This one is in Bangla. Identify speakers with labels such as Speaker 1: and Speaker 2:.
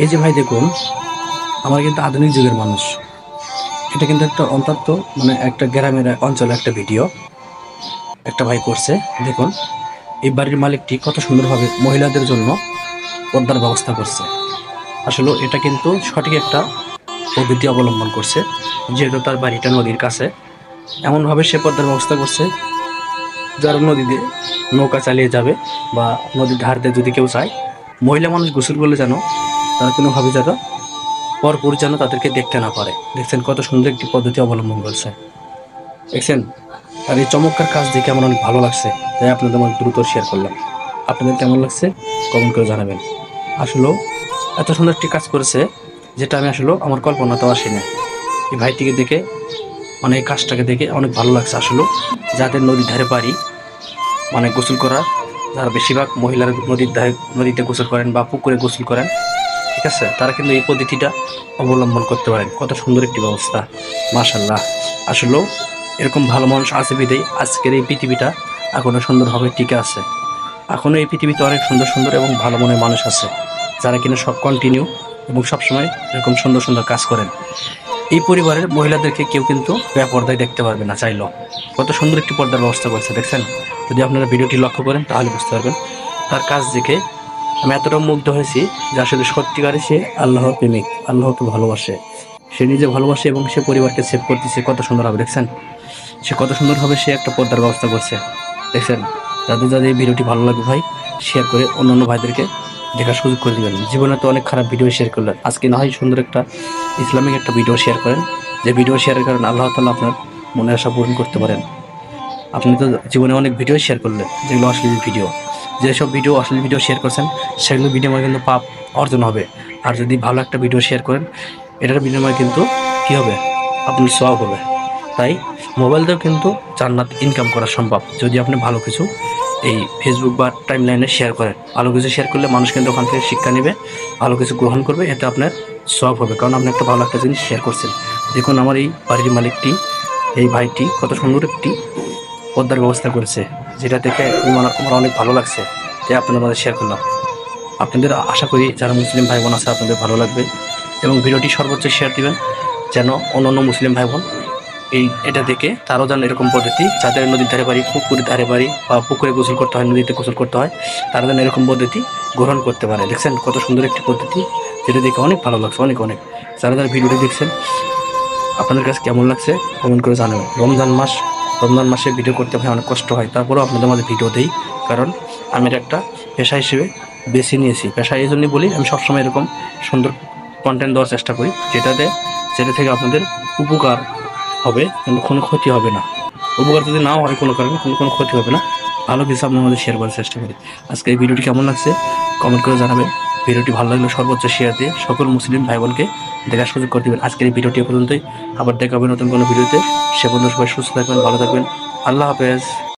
Speaker 1: এই যে ভাই দেখুন, আমরা কিন্তু আধুনিক যুগের মানুষ। এটা কিন্তু একটা অন্তত একটা গ্রামের অঞ্চলে একটা ভিডিও একটা ভাই করছে। দেখুন, এই বাড়ির মালিকটি কত সুন্দরভাবে মহিলাদের জন্য পর্দার ব্যবস্থা করছে। আসলে এটা কিন্তু সঠিক একটা পদ্ধতি অবলম্বন করছে, যেহেতু তার বাড়িটা নদীর কাছে। এমনভাবে সে পর্দার ব্যবস্থা করছে যারা নদীতে নৌকা চালিয়ে যাবে বা নদীর ধার দিয়ে যদি কেউ চায়, মহিলা মানুষ গোসল করলে যেন তারা কোনোভাবে যেন পরপুর যেন তাদেরকে দেখতে না পারে। দেখছেন কত সুন্দর একটি পদ্ধতি অবলম্বন করছে, দেখছেন। আর এই চমৎকার কাজ দেখে আমার অনেক ভালো লাগছে, তাই আপনাদের মধ্যে দ্রুত শেয়ার করলাম। আপনাদের কেমন লাগছে কমেন্ট করে জানাবেন। আসলেও এত সুন্দর একটি কাজ করেছে, যেটা আমি আসলে আমার কল্পনাতেও আসিনি। এই ভাইটিকে দেখে এই কাজটাকে দেখে অনেক ভালো লাগছে। আসলে যাদের নদীর ধারে বাড়ি, গোসল করার, যারা বেশিরভাগ মহিলারা নদীর ধারে নদীতে গোসল করেন বা পুকুরে গোসল করেন, ঠিক আছে, তারা কিন্তু এই পদ্ধতিটা অবলম্বন করতে পারেন। কত সুন্দর একটি ব্যবস্থা, মাশাল্লাহ। আসলেও এরকম ভালো মানুষ আছে বিধেই আজকের এই পৃথিবীটা এখনো সুন্দরভাবে টিকে আছে। এখনো এই পৃথিবীতে অনেক সুন্দর সুন্দর এবং ভালো মনের মানুষ আছে, যারা কিনা সব কন্টিনিউ এবং সবসময় এরকম সুন্দর সুন্দর কাজ করেন। এই পরিবারের মহিলাদেরকে কেউ কিন্তু বেপর্দায় দেখতে পারবে না চাইলেও। কত সুন্দর একটি পর্দার ব্যবস্থা করছে, দেখছেন। যদি আপনারা ভিডিওটি লক্ষ্য করেন তাহলে বুঝতে পারবেন। তার কাজ দেখে আমি এতটা মুগ্ধ হয়েছি যে আসলে সত্যিকারে সে আল্লাহর প্রেমিক, আল্লাহকে ভালোবাসে। সে নিজে ভালোবাসে এবং সে পরিবারকে সেভ করতেছে কত সুন্দরভাবে, দেখছেন। সে কত সুন্দরভাবে সে একটা পর্দার ব্যবস্থা করছে, দেখছেন। যাদের যাদের এই ভিডিওটি ভালো লাগবে ভাই, শেয়ার করে অন্যান্য ভাইদেরকে দেখার সুযোগ করে দেবেন। জীবনে তো অনেক খারাপ ভিডিও শেয়ার করলেন, আজকে না হয় সুন্দর একটা ইসলামিক একটা ভিডিও শেয়ার করেন, যে ভিডিও শেয়ারের কারণে আল্লাহ তাআলা আপনার মনের আশা পূরণ করতে পারেন। আপনি তো জীবনে অনেক ভিডিও শেয়ার করলেন যেগুলো অশ্লীল ভিডিও, যেসব ভিডিও অশ্লীল ভিডিও শেয়ার করছেন সেগুলো বিনিময়ে কিন্তু পাপ অর্জন হবে। আর যদি ভালো একটা ভিডিও শেয়ার করেন, এটার বিনিময়ে কিন্তু কী হবে, আপনার সওয়াব হবে। তাই মোবাইল দিয়েও কিন্তু জান্নাত ইনকাম করা সম্ভব, যদি আপনি ভালো কিছু এই ফেসবুক বা টাইম লাইনে শেয়ার করেন। ভালো কিছু শেয়ার করলে মানুষ কিন্তু ওখান থেকে শিক্ষা নেবে, ভালো কিছু গ্রহণ করবে, এতে আপনার সওয়াব হবে, কারণ আপনি একটা ভালো একটা জিনিস শেয়ার করছেন। দেখুন, আমার এই বাড়ির মালিকটি, এই ভাইটি কত সুন্দর একটি পর্দার ব্যবস্থা করেছে, যেটা দেখে আমার অনেক ভালো লাগছে, তাই আপনাদের মাঝে শেয়ার করলাম। আপনাদের আশা করি যারা মুসলিম ভাই বোন আছে আপনাদের ভালো লাগবে, এবং ভিডিওটি সর্বোচ্চ শেয়ার দিবেন, যেন অন্যান্য মুসলিম ভাই বোন এটা দেখে তারাও যেন এরকম পদ্ধতি, যাদের নদীর ধারে বাড়ি, পুকুরের ধারে বাড়ি বা পুকুরে গোসল করতে হয়, নদীতে গোসল করতে হয়, তারা যেন এরকম পদ্ধতি গ্রহণ করতে পারে। দেখছেন কত সুন্দর একটি পদ্ধতি, যেটা দেখে অনেক ভালো লাগছে, অনেক অনেক। যারা যারা ভিডিওটি দেখছেন আপনাদের কাছে কেমন লাগছে কমেন্ট করে জানাবেন। রমজান মাসে ভিডিও করতে ভাই অনেক কষ্ট হয়, তারপরেও আপনাদের মাঝে ভিডিও দিই, কারণ আমি এটা একটা পেশা হিসেবে বেছে নিয়েছি। পেশা এই জন্যই বলি, আমি সবসময় এরকম সুন্দর কন্টেন্ট দেওয়ার চেষ্টা করি, যেটা থেকে আপনাদের উপকার হবে কিন্তু কোনো ক্ষতি হবে না। উপকার যদি নাও হয় কোনো কারণে, কোনো ক্ষতি হবে না, ভালো কিছু আপনার মধ্যে শেয়ার করার চেষ্টা করি। আজকে এই ভিডিওটি কেমন লাগছে কমেন্ট করে জানাবেন। ভিডিওটি ভালো লাগলে সর্বোচ্চ শেয়ার দিয়ে সকল মুসলিম ভাই বোনকে দেখার সুযোগ করে দেবেন। আজকের এই ভিডিওটি পর্যন্তই, আবার দেখা হবে নতুন কোনো ভিডিওতে। সে পর্যন্ত সবাই সুস্থ থাকবেন, ভালো থাকবেন। আল্লাহ হাফেজ।